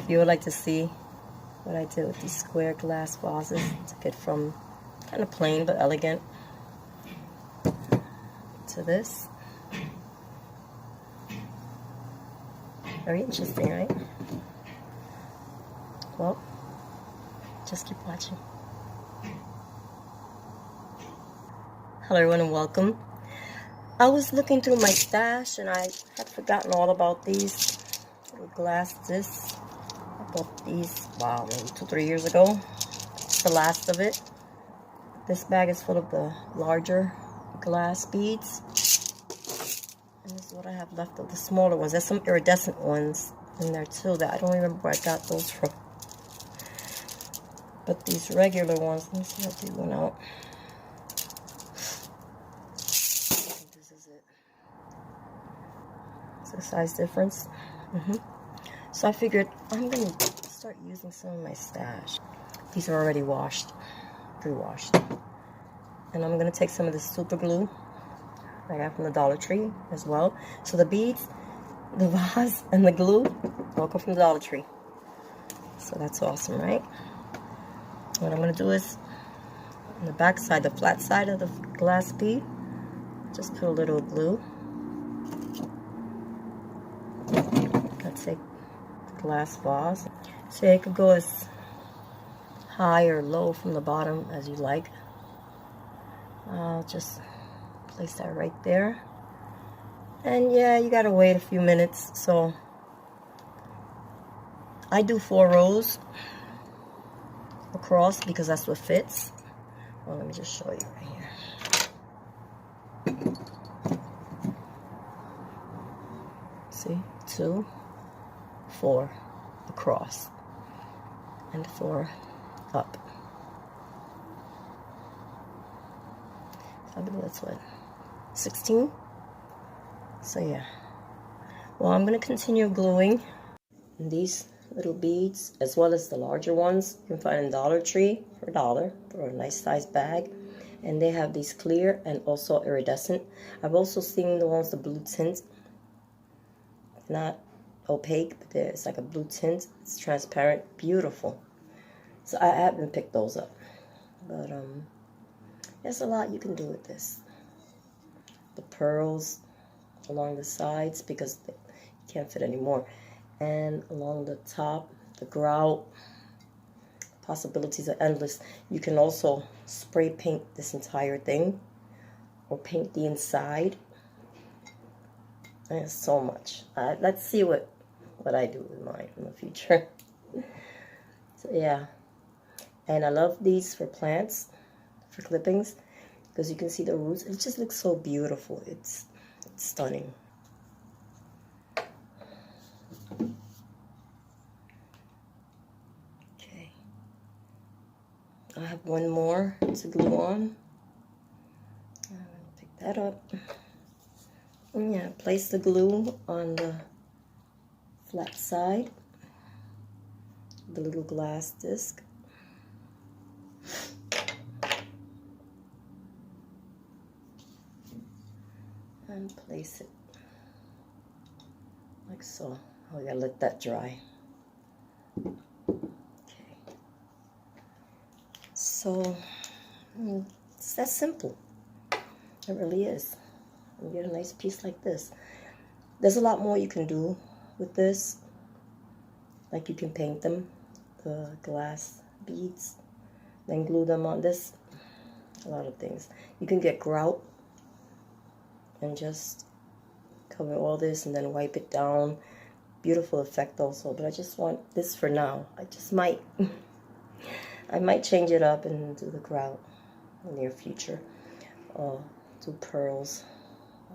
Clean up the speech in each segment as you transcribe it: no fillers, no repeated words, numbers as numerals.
if you would like to see what I did with these square glass vases, to get from kind of plain but elegant to this. Very interesting, right? Well, just keep watching. Hello everyone and welcome. I was looking through my stash and I had forgotten all about these little glass discs. I bought these, wow, maybe 2-3 years ago. It's the last of it. This bag is full of the larger glass beads. And this is what I have left of the smaller ones. There's some iridescent ones in there too that I don't remember where I got those from. But these regular ones, let me see how they went out. This is it. It's a size difference. So I figured I'm going to start using some of my stash. These are already washed, pre-washed. And I'm going to take some of this super glue I got from the Dollar Tree as well. So the beads, the vase, and the glue all come from the Dollar Tree. So that's awesome, right? What I'm going to do is, on the back side, the flat side of the glass bead, just put a little glue. I'll take the glass vase. So it could go as high or low from the bottom as you like. I'll just place that right there. And yeah, you gotta wait a few minutes. So I do 4 rows across because that's what fits. Well, let me just show you right here. See, 2, 4 across and 4 up. So I believe that's what, 16? So yeah. Well, I'm going to continue gluing these little beads as well as the larger ones you can find in Dollar Tree for $1 for a nice size bag. And they have these clear and also iridescent. I've also seen the ones, the blue tint. Not opaque, but it's like a blue tint. It's transparent, beautiful. So I haven't picked those up. But there's a lot you can do with this. The pearls along the sides because you can't fit anymore, and along the top, the grout. Possibilities are endless. You can also spray paint this entire thing or paint the inside. There's so much. Let's see what I do with mine in the future. So yeah, and I love these for plants, for clippings, because you can see the roots. It just looks so beautiful. It's stunning. Okay, I have one more to glue on. I'm gonna pick that up. And yeah, place the glue on the flat side, the little glass disc. And place it like so. Oh, we gotta let that dry. Okay. So it's that simple. It really is. You get a nice piece like this. There's a lot more you can do with this. Like you can paint them, the glass beads, then glue them on this. A lot of things. You can get grout and just cover all this and then wipe it down. Beautiful effect also, but I just want this for now. I just might I might change it up and do the grout in the near future. Do pearls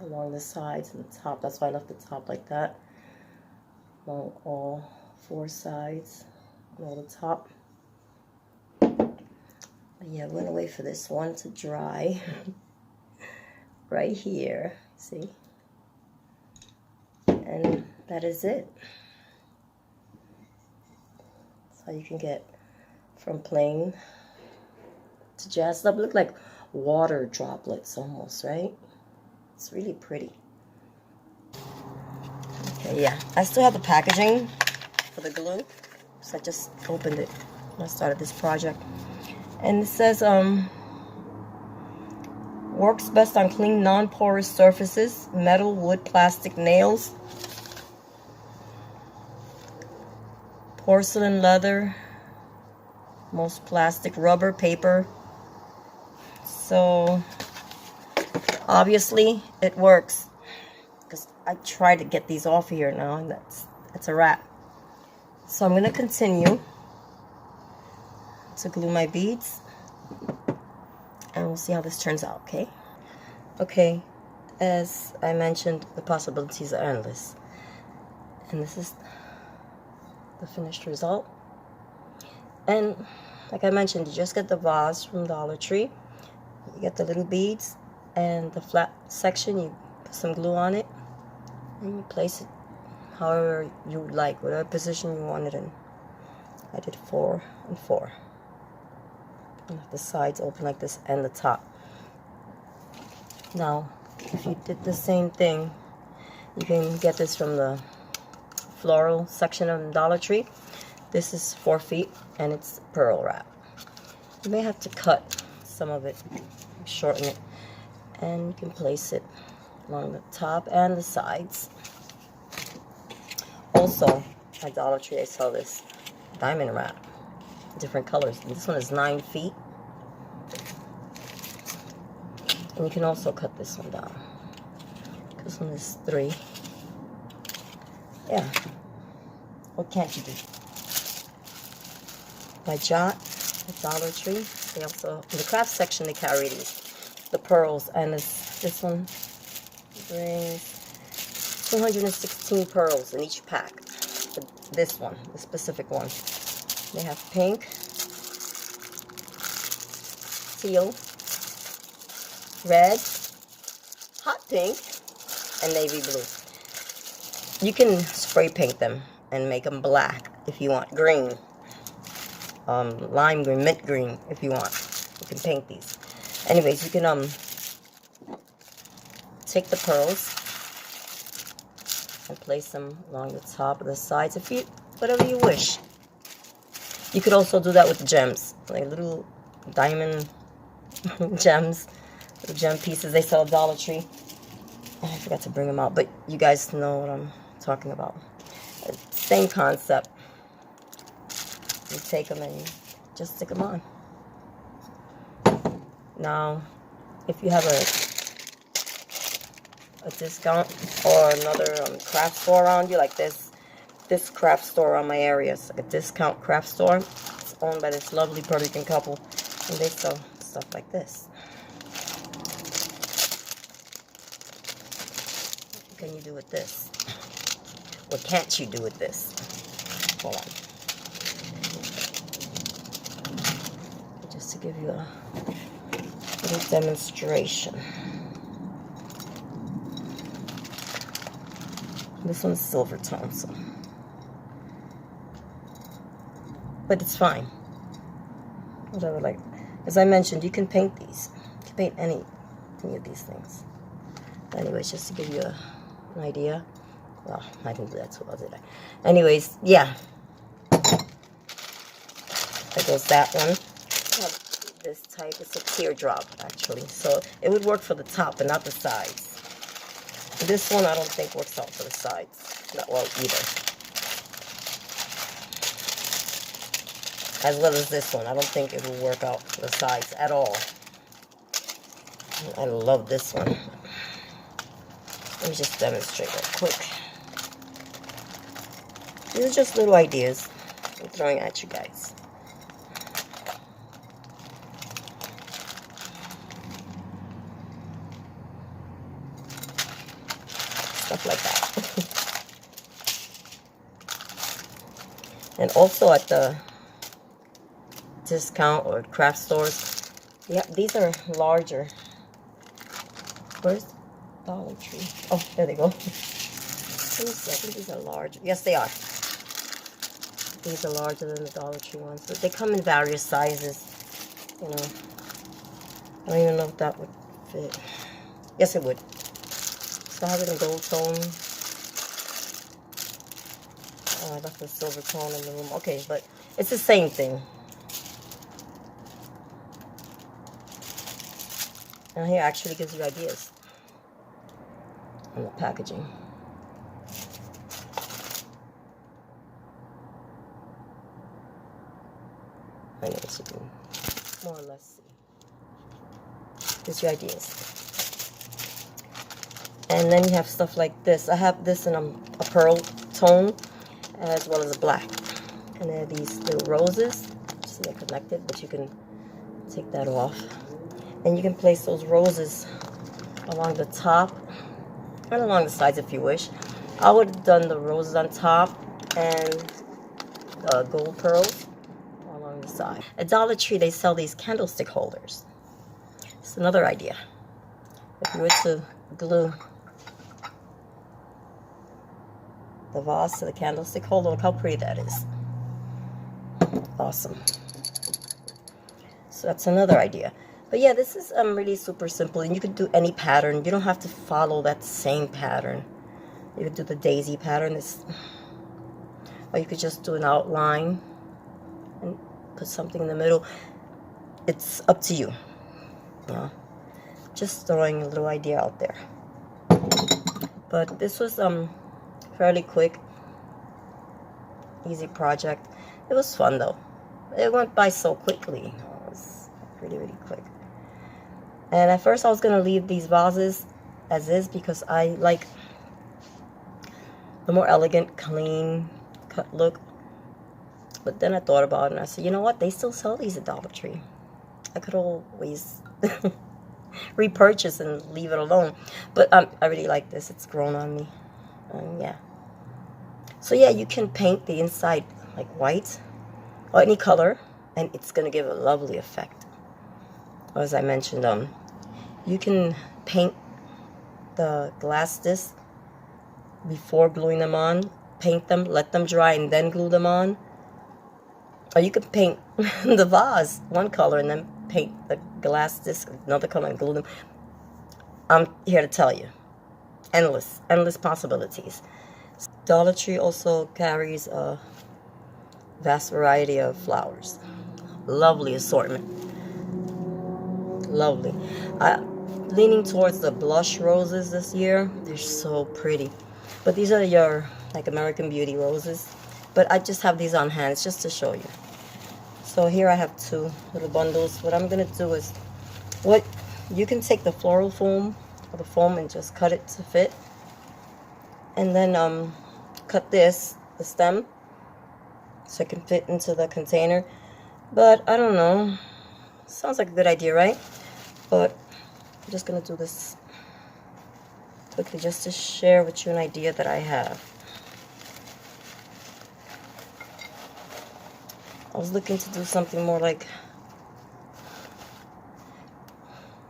along the sides and the top. That's why I left the top like that, along all 4 sides and all the top. But yeah, we're gonna wait for this one to dry. Right here, see? And that is it. So you can get from plain to jazzed up. Look like water droplets almost, right? It's really pretty. Okay, yeah. I still have the packaging for the glue. So I just opened it when I started this project. And it says, works best on clean, non-porous surfaces, metal, wood, plastic, nails, porcelain, leather, most plastic, rubber, paper. So obviously it works, because I tried to get these off here now, and that's a wrap. So I'm going to continue to glue my beads, and we'll see how this turns out. Okay, as I mentioned, the possibilities are endless, and this is the finished result. And like I mentioned, you just get the vase from Dollar Tree. You get the little beads and the flat section. You put some glue on it and you place it however you would like, whatever position you want it in. I did 4 and 4. And the sides open like this and the top. Now, if you did the same thing, you can get this from the floral section of Dollar Tree. This is 4 feet and it's pearl wrap. You may have to cut some of it, shorten it, and you can place it along the top and the sides. Also, at Dollar Tree I sell this diamond wrap, different colors. This one is 9 feet. And you can also cut this one down. This one is 3. Yeah. What can't you do? By Jot at Dollar Tree. They also, in the craft section, they carry these, the pearls, and this one brings 216 pearls in each pack. This one, the specific one. They have pink, teal, red, hot pink, and navy blue. You can spray paint them and make them black if you want. Green, lime green, mint green if you want. You can paint these. Anyways, you can take the pearls and place them along the top of the sides, if you, whatever you wish. You could also do that with gems, like little diamond gems, little gem pieces they sell at Dollar Tree. I forgot to bring them out, but you guys know what I'm talking about. Same concept. You take them and you just stick them on. Now, if you have a discount or another craft store around you, like this craft store around my area, it's like a discount craft store. It's owned by this lovely Puerto Rican couple, and they sell stuff like this. What can you do with this? What can't you do with this? Hold on. Just to give you a little demonstration. This one's silver tone, so. But it's fine. Whatever, like, as I mentioned, you can paint these. You can paint any of these things. Anyways, just to give you an idea. Well, I didn't do that too well, did I? Anyways, yeah. There goes that one. This type, it's a teardrop, actually. So it would work for the top, but not the sides. This one I don't think works out for the sides. Not well either. As well as this one. I don't think it will work out for the sides at all. I love this one. Let me just demonstrate real quick. These are just little ideas I'm throwing at you guys. Stuff like that. And also at the discount or craft stores, yeah, these are larger. Where's Dollar Tree? Oh, there they go. Let me see, I think these are large. Yes, they are. These are larger than the Dollar Tree ones, but they come in various sizes. You know, I don't even know if that would fit. Yes, it would. So I have it in gold tone, Oh, I left the silver tone in the room. Okay, but it's the same thing. And here actually gives you ideas on the packaging. I guess you can more or less see. Gives you ideas. And then you have stuff like this. I have this in a pearl tone as well as a black. And there are these little roses. See, they're connected, but you can take that off. And you can place those roses along the top and along the sides if you wish. I would have done the roses on top and the gold pearls along the side. At Dollar Tree, they sell these candlestick holders. It's another idea. If you were to glue the vase to the candlestick holder, look how pretty that is. Awesome. So that's another idea. But yeah, this is really super simple, and you could do any pattern. You don't have to follow that same pattern. You could do the daisy pattern, or you could just do an outline and put something in the middle. It's up to you. Yeah, just throwing a little idea out there. But this was fairly quick, easy project. It was fun though. It went by so quickly. It was really quick. And at first I was gonna leave these vases as is because I like the more elegant, clean cut look. But then I thought about it and I said, you know what? They still sell these at Dollar Tree. I could always repurchase and leave it alone. But I really like this. It's grown on me. Yeah. So yeah, you can paint the inside like white or any color, and it's gonna give a lovely effect. Or as I mentioned, you can paint the glass disc before gluing them on. Paint them, let them dry, and then glue them on. Or you could paint the vase one color and then paint the glass disc another color and glue them. I'm here to tell you, endless possibilities. Dollar Tree also carries a vast variety of flowers. Lovely assortment. Lovely. Leaning towards the blush roses this year. They're so pretty. But these are your like American Beauty roses. But I just have these on hand just to show you. So here I have two little bundles. What I'm going to do is, you can take the floral foam or the foam and just cut it to fit. And then cut the stem, so it can fit into the container. But I don't know. Sounds like a good idea, right? But I'm just going to do this quickly just to share with you an idea that I have. I was looking to do something more like,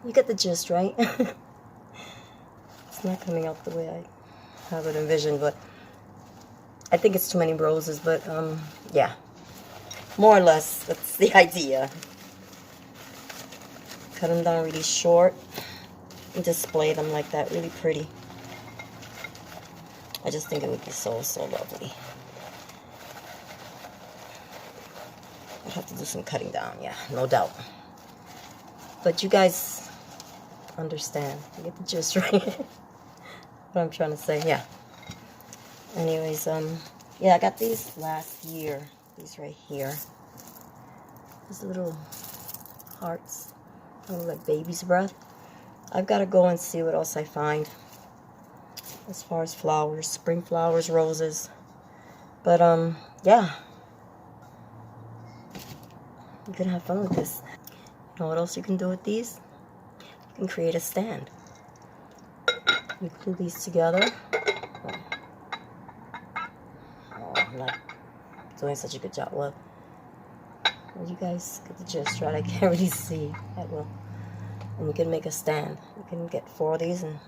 you get the gist, right? It's not coming out the way I have it envisioned, but I think it's too many roses, but yeah, more or less, that's the idea. Cut them down really short and display them like that, really pretty. I just think it would be so lovely. I'd have to do some cutting down, yeah, no doubt. But you guys understand, you get the gist, right? What I'm trying to say, yeah. Anyways, yeah, I got these last year. These right here. These little hearts, kind of like baby's breath. I've got to go and see what else I find as far as flowers, spring flowers, roses. But yeah, you can have fun with this. You know what else you can do with these? You can create a stand. You glue these together. Oh, I'm not doing such a good job. Well, you guys get the gist, right? I can't really see that well. And you can make a stand. You can get 4 of these, and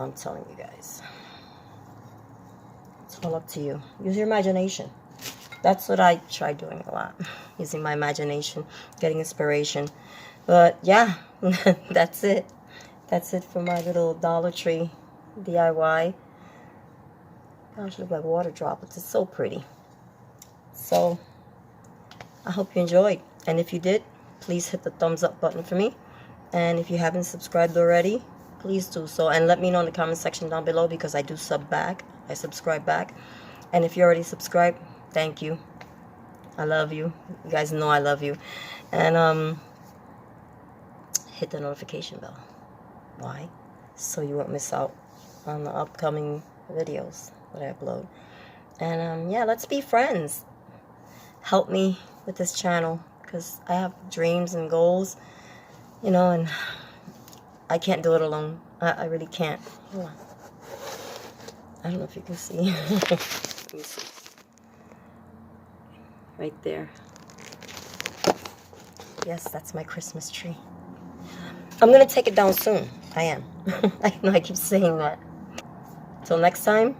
I'm telling you guys, it's all up to you. Use your imagination. That's what I try doing a lot. Using my imagination, getting inspiration. But yeah, that's it. That's it for my little Dollar Tree DIY. Gosh, look like water droplets. It's so pretty. So I hope you enjoyed. And if you did, please hit the thumbs up button for me. And if you haven't subscribed already, please do so. And let me know in the comment section down below, because I do sub back. I subscribe back. And if you already subscribed, thank you. I love you. You guys know I love you. And hit the notification bell. Why? So you won't miss out on the upcoming videos that I upload. And yeah, let's be friends. Help me with this channel, because I have dreams and goals, you know, and I can't do it alone. I really can't. Hold on. I don't know if you can see. Let me see. Right there. Yes, that's my Christmas tree. I'm going to take it down soon. I am. I know I keep saying that. Till next time,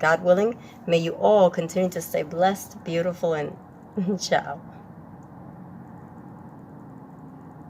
God willing, may you all continue to stay blessed, beautiful, and ciao.